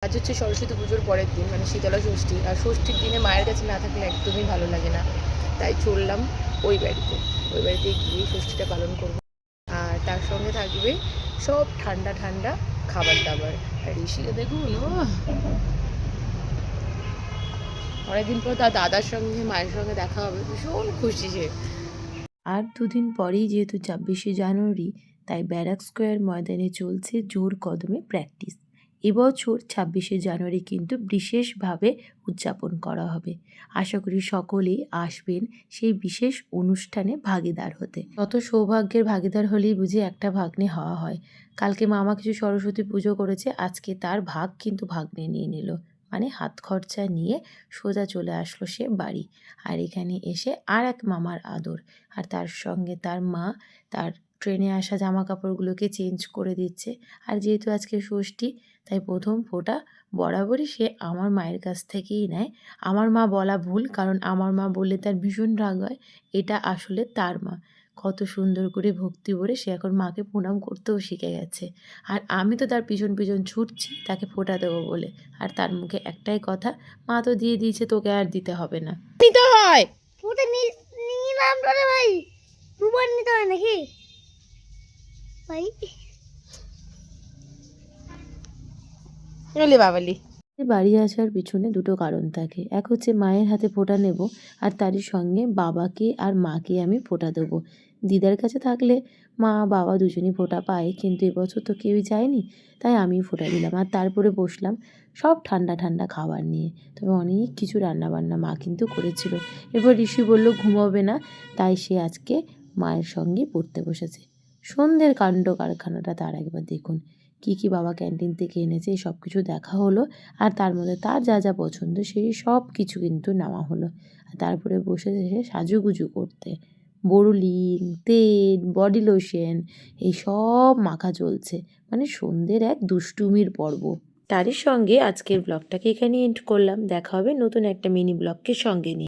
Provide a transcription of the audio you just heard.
আজ হচ্ছে সরস্বতী পুজোর পরের দিন, মানে শীতলা ষষ্ঠী। আর ষষ্ঠীর দিনে মায়ের কাছে না থাকলে একদমই ভালো লাগে না, তাই চললাম ওই বাড়িতে। ওই বাড়িতে গিয়ে ষষ্ঠীটা পালন করবো। আর তার সঙ্গে থাকবে সব ঠান্ডা ঠান্ডা খাবার দাবার। আর ঋষিকে দেখুন, অনেকদিন পর তার দাদার সঙ্গে মায়ের সঙ্গে দেখা হবে, ভীষণ খুশি সে। আর দুদিন পরেই যেহেতু ২৬শে জানুয়ারি, তাই ব্যারাক স্কোয়ার ময়দানে চলছে জোর কদমে প্র্যাকটিস। এবছর ২৬শে জানুয়ারি কিন্তু বিশেষভাবে উদযাপন করা হবে। আশা করি সকলেই আসবেন সেই বিশেষ অনুষ্ঠানে ভাগীদার হতে। তত সৌভাগ্যের ভাগীদার হলেই বুঝি একটা ভাগ্নে হওয়া হয়। কালকে মামা কিছু সরস্বতী পুজো করেছে, আজকে তার ভাগ কিন্তু ভাগ্নে নিয়ে নিল। মানে হাত খরচা নিয়ে সোজা চলে আসলো সে বাড়ি। আর এখানে এসে আর এক মামার আদর। আর তার সঙ্গে তার মা তার ট্রেনে আসা জামা কাপড়গুলোকে চেঞ্জ করে দিচ্ছে। আর যেহেতু আজকে ষষ্ঠী, তাই প্রথম ফোঁটা বরাবরই সে আমার মায়ের কাছ থেকেই নেয়। আমার মা বলা ভুল, কারণ আমার মা বললে তার ভীষণ রাগ হয়। এটা আসলে তার মা। কত সুন্দর করে ভক্তি ভরে সে এখন মাকে প্রণাম করতেও শিখে গেছে। আর আমি তো তার পিছন পিছন ছুটছি তাকে ফোঁটা দেবো বলে। আর তার মুখে একটাই কথা, মা তো দিয়ে দিয়েছে, তোকে আর দিতে হবে না। নিতে হয় ফোঁটা নিলাম রে ভাই, দুবার নিতে হয় নাকি ভাই? বাবালি। বাড়ি আসার পিছনে দুটো কারণ থাকে। এক হচ্ছে মায়ের হাতে ফোঁটা নেব, আর তারই সঙ্গে বাবাকে আর মাকে আমি ফোঁটা দেবো। দিদার কাছে থাকলে মা বাবা দুজনই ফোঁটা পায়, কিন্তু এবছর তো কেউই যায়নি, তাই আমিই ফোঁটা দিলাম। আর তারপরে বসলাম সব ঠান্ডা ঠান্ডা খাবার নিয়ে। তবে অনেক কিছু রান্নাবান্না মা কিন্তু করেছিল। এরপর ঋষি বলল ঘুমোবে না, তাই সে আজকে মায়ের সঙ্গে পড়তে বসেছে। সন্ধ্যের কাণ্ড কারখানাটা তার একবার দেখুন। কী কী বাবা ক্যান্টিন থেকে এনেছে এই সব কিছু দেখা হলো। আর তার মধ্যে তার যা যা পছন্দ সেই সব কিছু কিন্তু নেওয়া হলো। আর তারপরে বসেছে সে সাজুগুজু করতে। বোরোলিন, তেল, বডি লোশন এই সব মাখা চলছে। মানে সন্ধ্যের এক দুষ্টুমির পর্ব। তারই সঙ্গে আজকের ব্লগটাকে এখানে এন্ড করলাম। দেখা হবে নতুন একটা মিনি ব্লগকে সঙ্গে নিয়ে।